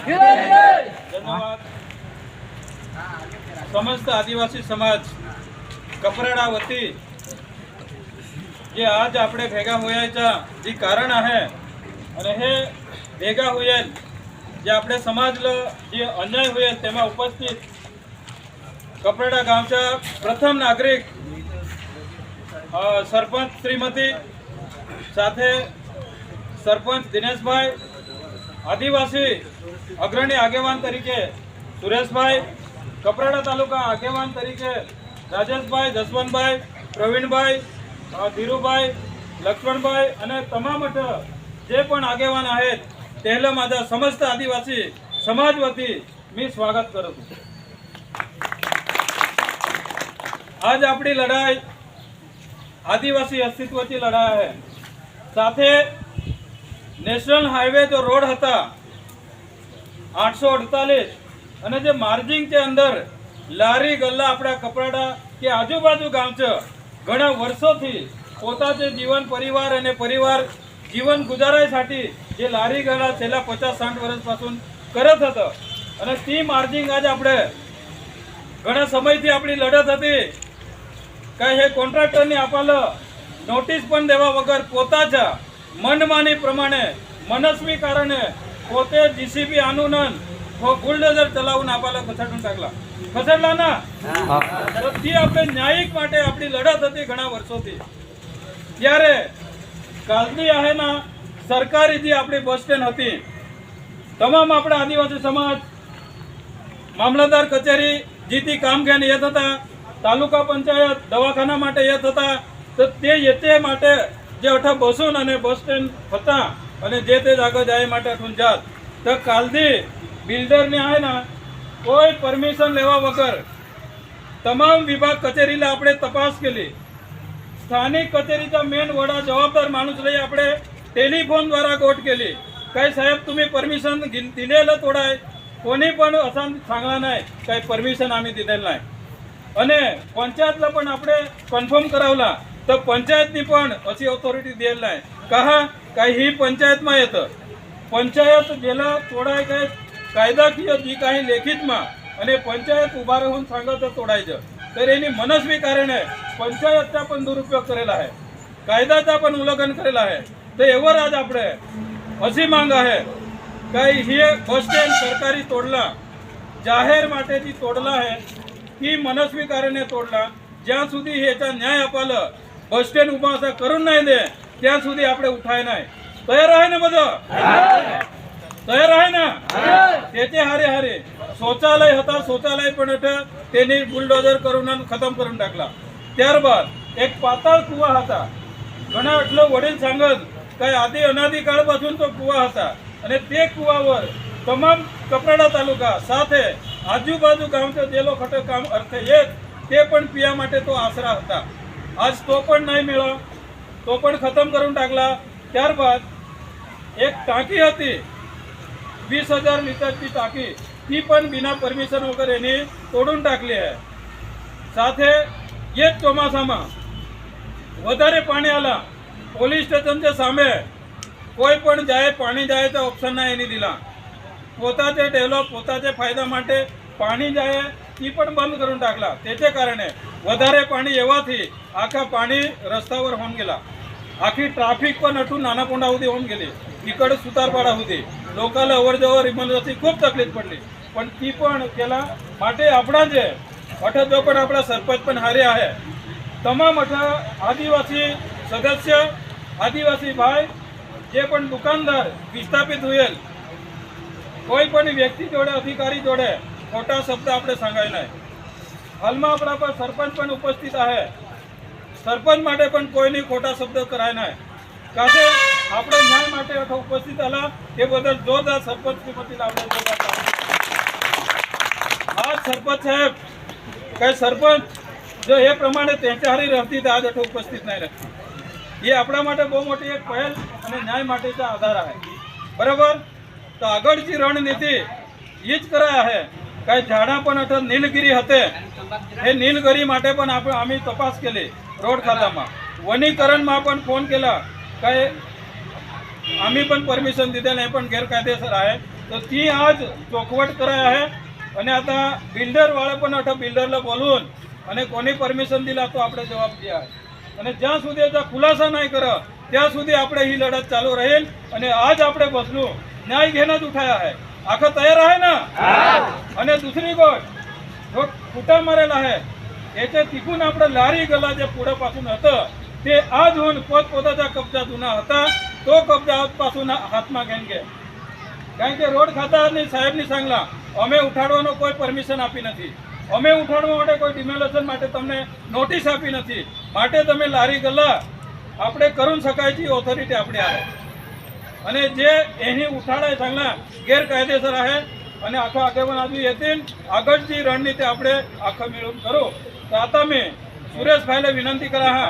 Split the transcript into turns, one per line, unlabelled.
धन्यवाद। समस्त आदिवासी समाज कपराडा वती जे आज आपणे भेगा होयाचा जे कारण आहे आणि हे भेगा होईल जे आपल्या समाजला जे अन्याय होईल तेमा उपस्थित कपराडा गावचा प्रथम नागरिक सरपंच श्रीमती साथे सरपंच दिनेश भाई, आदिवासी अग्रणी आगेवान तरीके सुरेश भाई, कपराडा तालुका आगेवान तरीके राजेश भाई, जसवंत भाई, प्रवीण भाई, धीरू भाई, लक्ष्मण भाई અને તમામ જે પણ આગેવાન आहेत તેલા माझा समस्त आदिवासी समाज वती मी स्वागत करू। आज आपली लढाई आदिवासी अस्तित्वाची लढाई आहे। साथे नेशनल हाईवे जो रोड था 848 અને જે માર્જિંગ के अंदर लारी गल्ला अपना कपराडा के आजूबाजू गामचं घणा वर्षोथी પોતાचे जीवन परिवार અને परिवार जीवन गुजारायसाठी जे लारी गल्ला છેલ્લા 50-60 વર્ષपासून करत હતો અને ती मार्जिंग आज આપણે ઘણા સમયથી આપણી લડત હતી કે हे કોન્ટ્રાક્ટરને આપેલો નોટિસ પણ દેવા વગર પોતાच्या मनमानी प्रमाणे मनस्वी कारणे पोते जीसीबी आणून तो बुलडोजर चलावून आपल्याला खसडून टाकला। खसडला ना तो ती आपले न्यायिक माटे आपली लढत होती घणा वर्षोथी। त्यारे कालनी आहे ना सरकारी जी आपली बस स्टैंड होती तमाम आपला आदिवासी समाज मामलतदार कचेरी जी ती काम घेऊन येत होता, तालुका पंचायत दवाखाना माटे येत होता, तर ते येते माटे जे अठा बसून અને बस स्टैंड હતા અને જે તે જાગો જાય માટે અઠું જાત તો કાલથી બિલ્ડરને आहे ना કોઈ પરમિશન લેવા વગર તમામ વિભાગ કચેરીला આપણે તપાસ केली। સ્થાનિક કચેરીचा मेन वडा जबाबदार माणूस લઈ આપણે टेलिफोन द्वारा गोट केली काय साहेब तुम्ही परमिशन दिलेलं तोडाय कोणी पण असं सांगला नाही काय परमिशन आम्ही दिलेलं नाही અને पंचायतला पण આપણે कन्फर्म करावला तो पंचायतनी पण अशी ऑथॉरिटी दिलेली नाही कहा काय ही पंचायत मा येतं पंचायत जेला तोडाय काय कायदाकीय जी काही लेखित मा आणि पंचायत उभा राहून सांगत तोडायचं तर यांनी मनस्वी कारणे पंचायतचा पण दुरुपयोग करेला आहे, कायद्याचा पण उल्लंघन करेला आहे। तर एवर आज આપણે अशी मांग आहे काय ही बस स्टैंड सरकारी तोडला जाहीर माटेची तोडला आहे ही मनस्वी कारणे तोडला ज्या सुधी ह्याचा न्याय आपल्याला बस स्टैंड उभा असा करून नाही दे त्या सुधी આપણે उठाय नाही। तयार आहे ना બધો? तयार आहे ना? त्याचे हारे हारे शौचालय होता शौचालय पण त्यांनी बुलडोजर करून खतम करून टाकला। त्यारबाद एक पाताळ कुवा होता घणा એટલો वडील सांगत काय आधी अनादी काळपासून तो कुवा होता અને તે કુવાवर તમામ કપરાડા તાલુકા સાથે આજુબાજુ ગામचे જે લોકો કામ અર્થે એક તે પણ પીવા માટે તો આશરા હતા। आज तो पण नाही मिळा तो पण खतम करून टाकला। त्यारबाद एक टाकी होती 20,000 लिटरची टाकी ती पण बिना परमिशन वगैरे यांनी तोडून टाकली आहे। साथे एक ચોમાસામાં વધારે પાણી आला પોલીસ સ્ટેશનच्या સામે કોઈ પણ જાય પાણી જાય તો ઓપ્શન ના એની दिला પોતાचे डेव्हलप પોતાचे फायदा માટે पाणी जाय ती पण बंद करून टाकला। त्याचे कारणे વધારે पाणी येवाથી आखा पाणी रस्त्यावर होऊन गेला, आखी ट्रॅफिक पण अठून नानापोंडा होती होऊन गेली, इकडे सुतारपाडा होती, लोकांना अवरजवर इमर्जन्सी खूप तकलीफ पडली पण ती पण केला માટે આપણા જે अठ जो पण आपला सरपंच पण हारे आहे तमाम अठ आदिवासी सदस्य आदिवासी भाई जे पण दुकानदार विस्थापित होईल कोई पण व्यक्ति जोड़े अधिकारी जोड़े खोटा शब्द આપણે सांगाय नाही। हालમાં આપણા પર સરપંચ પણ ઉપસ્થિત आहे सरपंच માટે પણ કોઈની ખોટા શબ્દ કરાય नाही કાશે આપણે ન્યાય માટે અઠો ઉપસ્થિત આલા તે બદલ જોરદાર સરપંચ શ્રીમતીला આપણે જોરદાર आज सरपंच साहेब काय सरपंच जो हे प्रमाणे त्यांच्या हारी रहती तर आज अठो उपस्थित नाही रहती ये આપણા માટે બહુ મોટી એક પહેલ અને ન્યાય માટેचा आधार आहे। बरोबर तो આગળની રણનીતિ हीच कराय आहे काय झाडा पण अठ नीलगिरी होते हे नीलगिरी माटे पण आम्ही तपास केले रोड खातामा वनीकरणમાં पण फोन केला काय आम्ही पण परमिशन दिले नाही पण गैरकायदेसर आहे तर ती आज चोखवट कराय आहे आणि आता बिल्डरवाळे पण आता बिल्डरला बोलवून आणि कोणी परमिशन दिला तो આપણે જવાબ द्या અને જ્યાં સુધી याचा खुलासा नाही कर ત્યાં સુધી આપણે ही लढत चालू राहील અને आज આપણે बसलो न्याय घेण्यात उठाया आहे आखा तयार आहे ना आणि दुसरी गोष्ट जो कुठा मारेल आहे याचे तिकून આપણે લારી ગલ્લા જે पुढे पासून હતું ते आज होऊन पोतपोताचा कब्जा जुना होता तो कब्जा आजपासून हातમાં घेऊन घे કારણ કે રોડ ખાતાની સાહેબની सांगला અમે ઉઠાડવાનો કોઈ પરમિશન આપી નથી અમે ઉઠાડવા માટે કોઈ ડિમોલેશન માટે તમને નોટિસ આપી નથી માટે તમે લારી ગલ્લા આપણે કरून શકાयची ऑथॉरिटी આપણે आहे અને જે એની ઉઠાડાય सांगला गैरकायदेसर आहे અને આખો આગેવાन आजू येतील આગળची रणनीती આપણે આખા मिळून करू तर आता मी सुरेश भाईला विनंती करा हा